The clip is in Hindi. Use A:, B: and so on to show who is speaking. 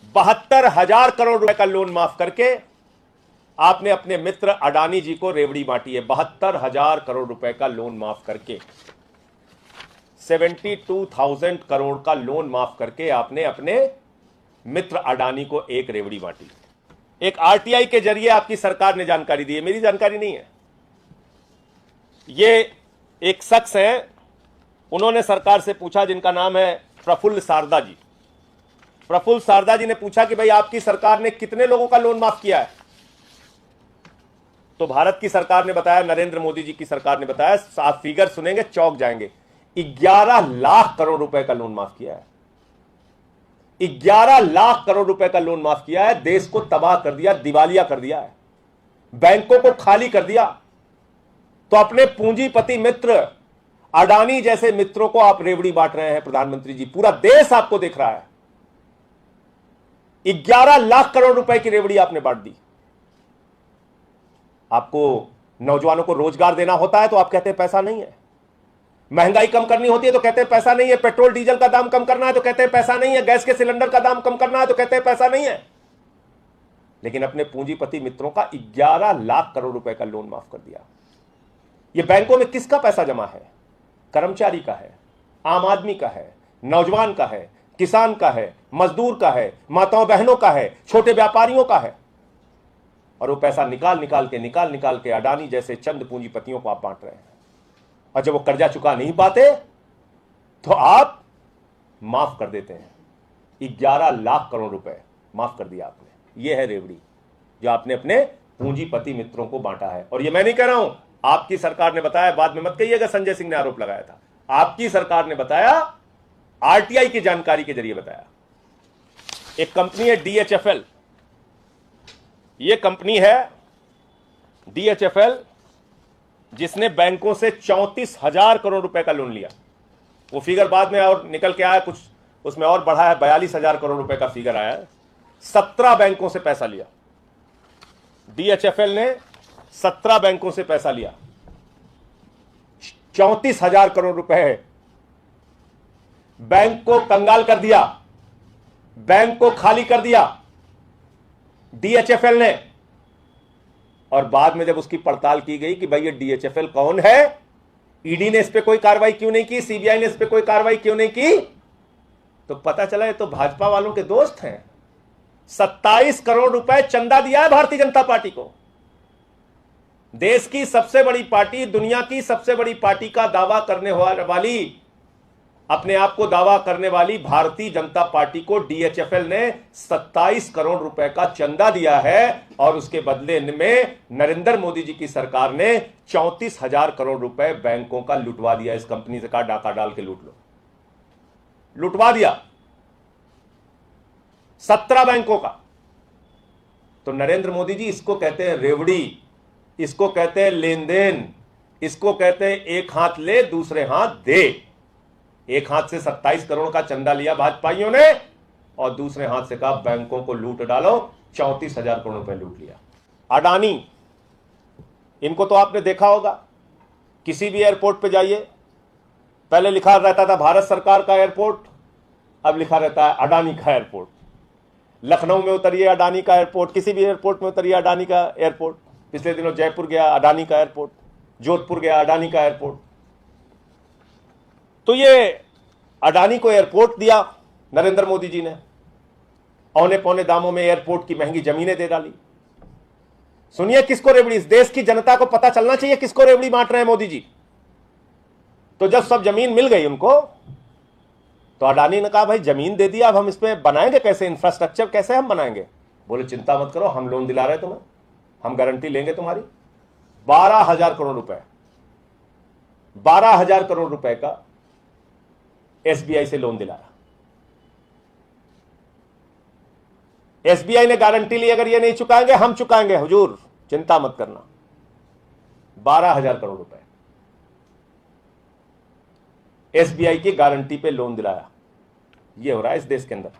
A: 72,000 करोड़ रुपए का लोन माफ करके आपने अपने मित्र अडानी जी को रेवड़ी बांटी है। 72,000 करोड़ रुपए का लोन माफ करके, 72,000 करोड़ का लोन माफ करके आपने अपने मित्र अडानी को एक रेवड़ी बांटी। एक आरटीआई के जरिए आपकी सरकार ने जानकारी दी है, मेरी जानकारी नहीं है। ये एक शख्स है, उन्होंने सरकार से पूछा, जिनका नाम है प्रफुल्ल सारदा जी। प्रफुल्ल सारदा जी ने पूछा कि भाई आपकी सरकार ने कितने लोगों का लोन माफ किया है? तो भारत की सरकार ने बताया, नरेंद्र मोदी जी की सरकार ने बताया, आप फिगर सुनेंगे चौंक जाएंगे, 11 लाख करोड़ रुपए का लोन माफ किया है। 11 लाख करोड़ रुपए का लोन माफ किया है। देश को तबाह कर दिया, दिवालिया कर दिया है, बैंकों को खाली कर दिया। तो अपने पूंजीपति मित्र अडानी जैसे मित्रों को आप रेवड़ी बांट रहे हैं प्रधानमंत्री जी, पूरा देश आपको देख रहा है। 11 लाख करोड़ रुपए की रेवड़ी आपने बांट दी। आपको नौजवानों को रोजगार देना होता है तो आप कहते हैं पैसा नहीं है, महंगाई कम करनी होती है तो कहते हैं पैसा नहीं है, पेट्रोल डीजल का दाम कम करना है तो कहते हैं पैसा नहीं है, गैस के सिलेंडर का दाम कम करना है तो कहते हैं पैसा नहीं है। लेकिन अपने पूंजीपति मित्रों का 11 लाख करोड़ रुपए का लोन माफ कर दिया। यह बैंकों में किसका पैसा जमा है? कर्मचारी का है, आम आदमी का है, नौजवान का है, किसान का है, मजदूर का है, माताओं बहनों का है, छोटे व्यापारियों का है। और वो पैसा निकाल निकाल के अडानी जैसे चंद पूंजीपतियों को आप बांट रहे हैं। और जब वो कर्जा चुका नहीं पाते तो आप माफ कर देते हैं। 11 लाख करोड़ रुपए माफ कर दिया आपने। ये है रेवड़ी जो आपने अपने पूंजीपति मित्रों को बांटा है। और ये मैं नहीं कह रहा हूं, आपकी सरकार ने बताया, बाद में मत कहिएगा संजय सिंह ने आरोप लगाया था। आपकी सरकार ने बताया, आरटीआई की जानकारी के जरिए बताया। एक कंपनी है डीएचएफएल, ये कंपनी है डीएचएफएल, जिसने बैंकों से 34,000 करोड़ रुपए का लोन लिया। वो फिगर बाद में और निकल के आया, कुछ उसमें और बढ़ा है, 42,000 करोड़ रुपए का फिगर आया है। 17 बैंकों से पैसा लिया डीएचएफएल ने, 17 बैंकों से पैसा लिया, 34,000 करोड़ रुपए। बैंक को कंगाल कर दिया, बैंक को खाली कर दिया डीएचएफएल ने। और बाद में जब उसकी पड़ताल की गई कि भाई ये डीएचएफएल कौन है, ईडी ने इस पे कोई कार्रवाई क्यों नहीं की, सीबीआई ने इस पे कोई कार्रवाई क्यों नहीं की, तो पता चला ये तो भाजपा वालों के दोस्त हैं। 27 करोड़ रुपए चंदा दिया है भारतीय जनता पार्टी को। देश की सबसे बड़ी पार्टी, दुनिया की सबसे बड़ी पार्टी का दावा करने वाली, अपने आप को दावा करने वाली भारतीय जनता पार्टी को डीएचएफएल ने 27 करोड़ रुपए का चंदा दिया है। और उसके बदले में नरेंद्र मोदी जी की सरकार ने 34,000 करोड़ रुपए बैंकों का लुटवा दिया। इस कंपनी से कहा डाका डाल के लूट लो, लुटवा दिया 17 बैंकों का। तो नरेंद्र मोदी जी, इसको कहते हैं रेवड़ी, इसको कहते हैं लेन देन, इसको कहते हैं एक हाथ ले दूसरे हाथ दे। एक हाथ से 27 करोड़ का चंदा लिया भाजपाइयों ने और दूसरे हाथ से कहा बैंकों को लूट डालो, 34,000 करोड़ रुपए लूट लिया। अडानी, इनको तो आपने देखा होगा, किसी भी एयरपोर्ट पे जाइए, पहले लिखा रहता था भारत सरकार का एयरपोर्ट, अब लिखा रहता है अडानी का एयरपोर्ट। लखनऊ में उतरिए अडानी का एयरपोर्ट, किसी भी एयरपोर्ट में उतरिए अडानी का एयरपोर्ट। पिछले दिनों जयपुर गया, अडानी का एयरपोर्ट, जोधपुर गया, अडानी का एयरपोर्ट। तो ये अडानी को एयरपोर्ट दिया नरेंद्र मोदी जी ने, औने पौने दामों में एयरपोर्ट की महंगी जमीनें दे डाली। सुनिए किसको रेवड़ी, इस देश की जनता को पता चलना चाहिए किसको रेवड़ी बांट रहे हैं मोदी जी। तो जब सब जमीन मिल गई उनको, तो अडानी ने कहा भाई जमीन दे दिया, अब हम इसमें बनाएंगे कैसे, इंफ्रास्ट्रक्चर कैसे हम बनाएंगे। बोले चिंता मत करो, हम लोन दिला रहे हैं तुम्हें, हम गारंटी लेंगे तुम्हारी। 12,000 करोड़ रुपए, 12,000 करोड़ रुपए का एसबीआई से लोन दिलाया। एसबीआई ने गारंटी ली, अगर ये नहीं चुकाएंगे हम चुकाएंगे हुजूर, चिंता मत करना। 12,000 करोड़ रुपए एसबीआई की गारंटी पे लोन दिलाया। ये हो रहा है इस देश के अंदर।